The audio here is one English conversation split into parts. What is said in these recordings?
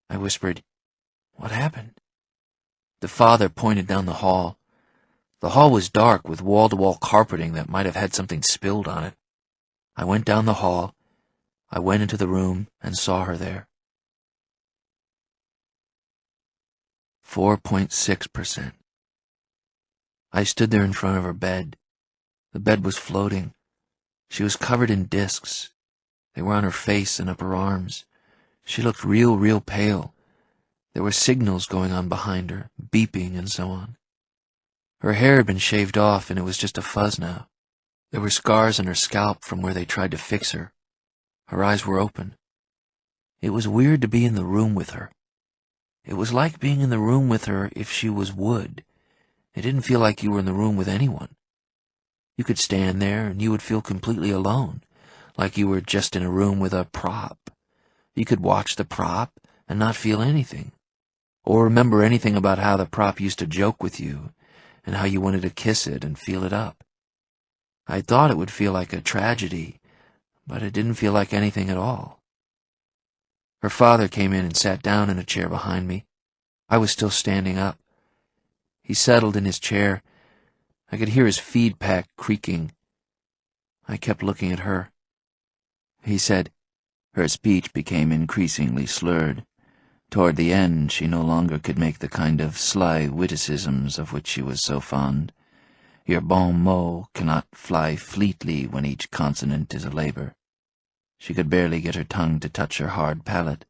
I whispered, "What happened?" The father pointed down the hall. The hall was dark with wall-to-wall carpeting that might have had something spilled on it. I went down the hall. I went into the room and saw her there. 4.6%. I stood there in front of her bed. The bed was floating. She was covered in discs. They were on her face and up her arms. She looked real pale. There were signals going on behind her, beeping and so on. Her hair had been shaved off and it was just a fuzz now. There were scars on her scalp from where they tried to fix her. Her eyes were open. It was weird to be in the room with her. It was like being in the room with her if she was wood. It didn't feel like you were in the room with anyone. You could stand there and you would feel completely alone, like you were just in a room with a prop. You could watch the prop and not feel anything, or remember anything about how the prop used to joke with you and how you wanted to kiss it and feel it up. I thought it would feel like a tragedy, but it didn't feel like anything at all. Her father came in and sat down in a chair behind me. I was still standing up. He settled in his chair. I could hear his feed pack creaking. I kept looking at her. He said, Her speech became increasingly slurred. Toward the end, she no longer could make the kind of sly witticisms of which she was so fond. Your bon mot cannot fly fleetly when each consonant is a labor. She could barely get her tongue to touch her hard palate.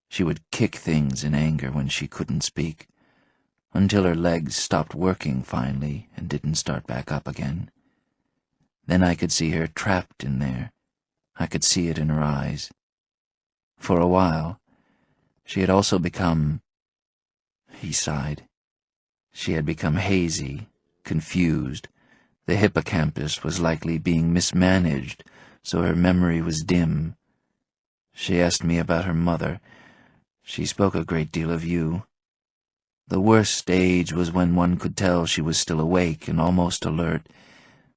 She would kick things in anger when she couldn't speak, until her legs stopped working finally and didn't start back up again. Then I could see her trapped in there. I could see it in her eyes. For a while, she had also become... He sighed. She had become hazy, confused. The hippocampus was likely being mismanaged, so her memory was dim. She asked me about her mother. She spoke a great deal of you. The worst stage was when one could tell she was still awake and almost alert,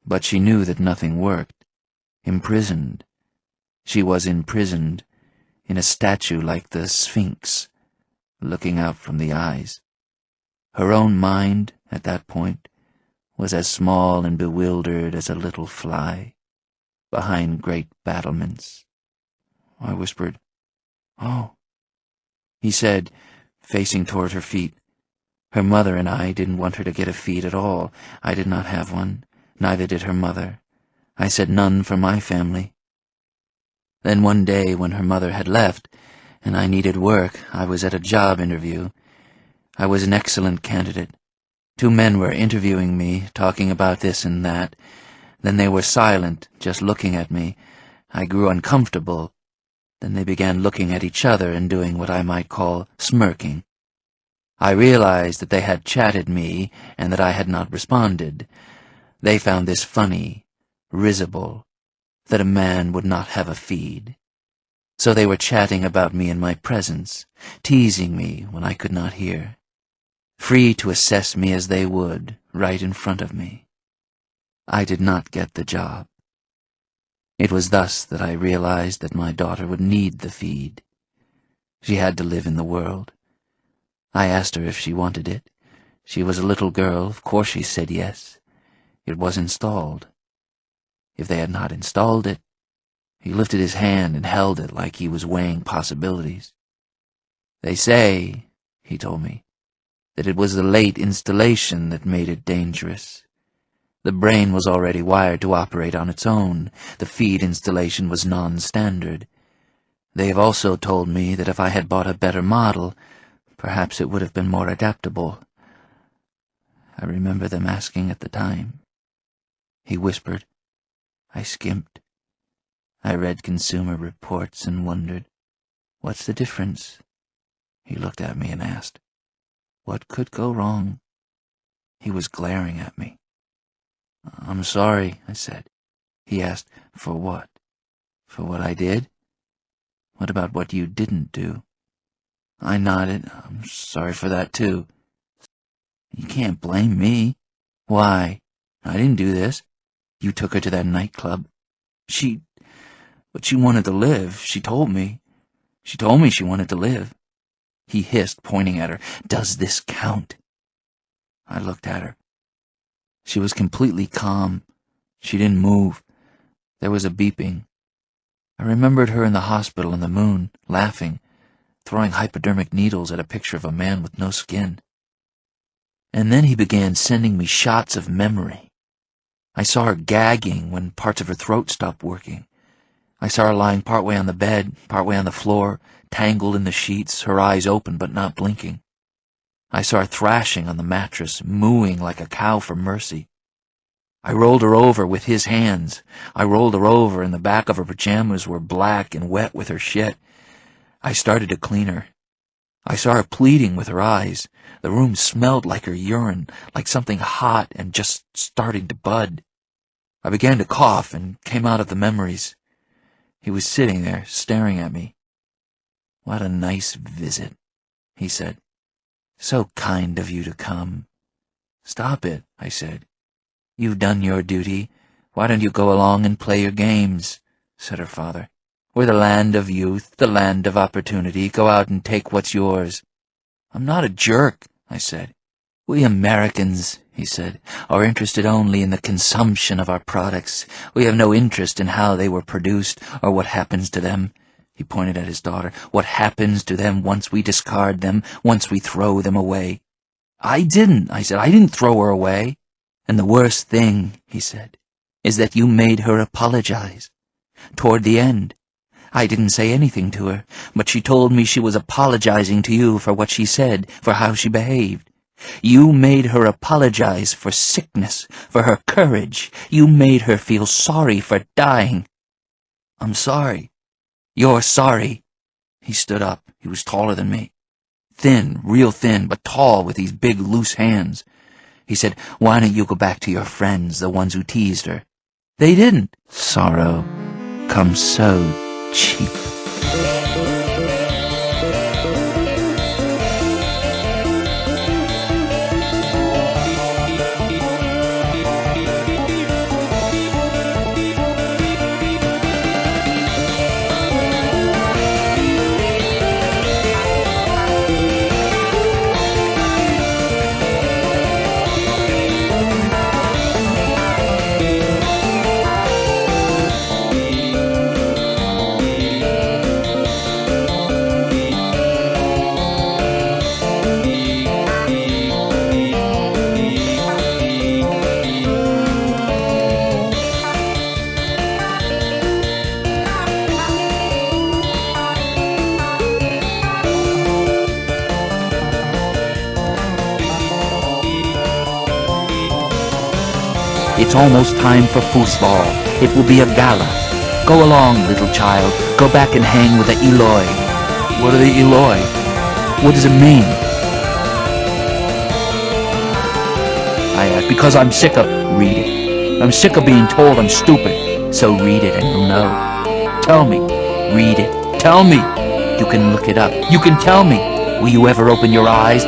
but she knew that nothing worked. Imprisoned. She was imprisoned, in a statue like the Sphinx, looking out from the eyes. Her own mind, at that point, was as small and bewildered as a little fly, behind great battlements. I whispered, "Oh." He said, facing toward her feet, "Her mother and I didn't want her to get a feet at all. I did not have one, neither did her mother. I said none for my family. Then one day when her mother had left, and I needed work, I was at a job interview. I was an excellent candidate. 2 men were interviewing me, talking about this and that. Then they were silent, just looking at me. I grew uncomfortable. Then they began looking at each other and doing what I might call smirking. I realized that they had chatted me and that I had not responded. They found this funny, risible, that a man would not have a feed. So they were chatting about me in my presence, teasing me when I could not hear, free to assess me as they would, right in front of me. I did not get the job. It was thus that I realized that my daughter would need the feed. She had to live in the world. I asked her if she wanted it. She was a little girl, of course she said yes. It was installed. If they had not installed it, he lifted his hand and held it like he was weighing possibilities. They say, he told me, that it was the late installation that made it dangerous. The brain was already wired to operate on its own. The feed installation was non-standard. They have also told me that if I had bought a better model, perhaps it would have been more adaptable. I remember them asking at the time. He whispered. I skimped. I read Consumer Reports and wondered, what's the difference? He looked at me and asked, what could go wrong? He was glaring at me. I'm sorry, I said. He asked, for what? For what I did? What about what you didn't do? I nodded. I'm sorry for that, too. You can't blame me. Why? I didn't do this. You took her to that nightclub. But she wanted to live. She told me. She told me she wanted to live. he hissed, pointing at her. "Does this count?" I looked at her. She was completely calm. She didn't move. There was a beeping. I remembered her in the hospital in the moon, laughing, throwing hypodermic needles at a picture of a man with no skin. And then he began sending me shots of memory. I saw her gagging when parts of her throat stopped working. I saw her lying partway on the bed, partway on the floor, tangled in the sheets, her eyes open but not blinking. I saw her thrashing on the mattress, mooing like a cow for mercy. I rolled her over with his hands. I rolled her over, and the back of her pajamas were black and wet with her shit. I started to clean her. I saw her pleading with her eyes. The room smelled like her urine, like something hot and just starting to bud. I began to cough and came out of the memories. He was sitting there, staring at me. "What a nice visit," he said. "So kind of you to come." "Stop it," I said. "You've done your duty. Why don't you go along and play your games?" said her father. "We're the land of youth, the land of opportunity. Go out and take what's yours." "I'm not a jerk," I said. "We Americans," he said, "are interested only in the consumption of our products. We have no interest in how they were produced or what happens to them." He pointed at his daughter. "What happens to them once we discard them, once we throw them away?" "I didn't," I said. "I didn't throw her away." "And the worst thing," he said, "is that you made her apologize. Toward the end. I didn't say anything to her, but she told me she was apologizing to you for what she said, for how she behaved. You made her apologize for sickness, for her courage. You made her feel sorry for dying." "I'm sorry." "You're sorry." He stood up. He was taller than me. Thin, real thin, but tall with these big, loose hands. He said, "Why don't you go back to your friends, the ones who teased her?" "They didn't." "Sorrow comes so cheap." "It's almost time for foosball. It will be a gala. Go along, little child. Go back and hang with the Eloi." "What are the Eloi?" "What does it mean?" I asked. "Because I'm sick of..." "Read it. I'm sick of being told I'm stupid. So read it and you'll know. Tell me. Read it. Tell me. You can look it up. You can tell me. Will you ever open your eyes?"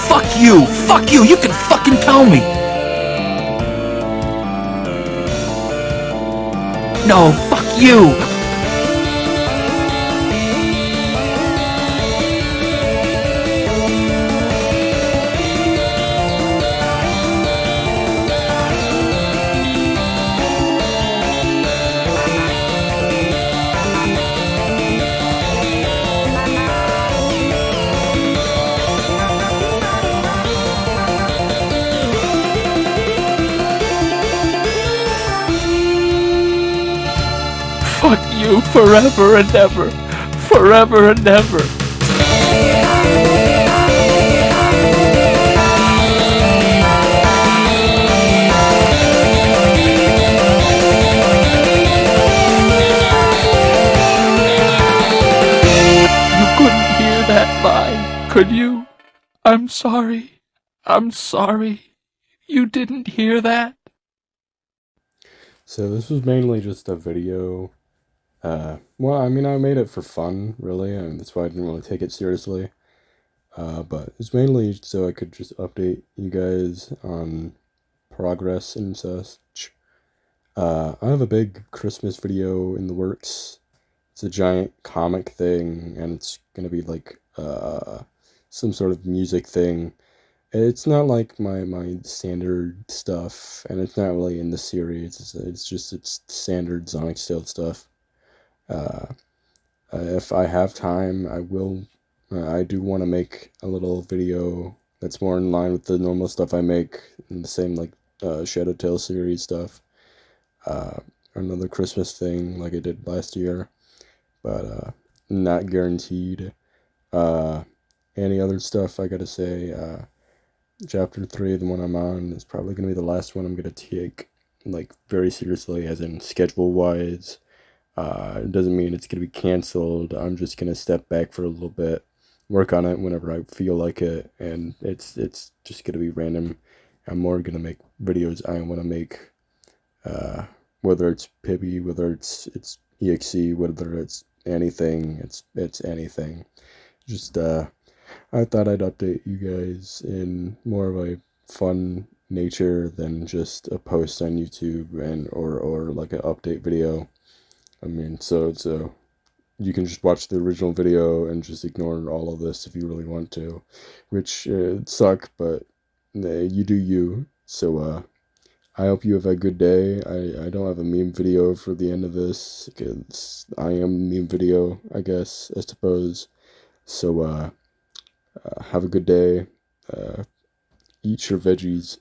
"Fuck you! Fuck you! You can fucking tell me!" "No, fuck you!" "Fuck you forever and ever. Forever and ever." You couldn't hear that line, could you? "I'm sorry. I'm sorry. You didn't hear that?" So this was mainly just a video. Well, I mean, I made it for fun, really, and that's why I didn't really take it seriously. But it's mainly so I could just update you guys on progress and such. I have a big Christmas video in the works. It's a giant comic thing, and it's gonna be like some sort of music thing. It's not like my standard stuff, and it's not really in the series. It's standard Sonic style stuff. Uh, if I have time, I will. I do want to make a little video that's more in line with the normal stuff I make, in the same like Shadow Tale series stuff. Uh, Another Christmas thing like I did last year, but not guaranteed. Uh, any other stuff I gotta say? Chapter 3, the one I'm on, is probably gonna be the last one I'm gonna take like very seriously, as in schedule wise. It doesn't mean it's gonna be canceled. I'm just gonna step back for a little bit, work on it whenever I feel like it, and it's just gonna be random. I'm more gonna make videos I want to make, uh, whether it's pibby, whether it's exe, whether it's anything. It's anything. Just I thought I'd update you guys in more of a fun nature than just a post on YouTube and or like an update video. I mean, so you can just watch the original video and just ignore all of this if you really want to, which suck, but you do you. So I hope you have a good day. I don't have a meme video for the end of this because I am meme video, I guess, I suppose. So have a good day. Eat your veggies.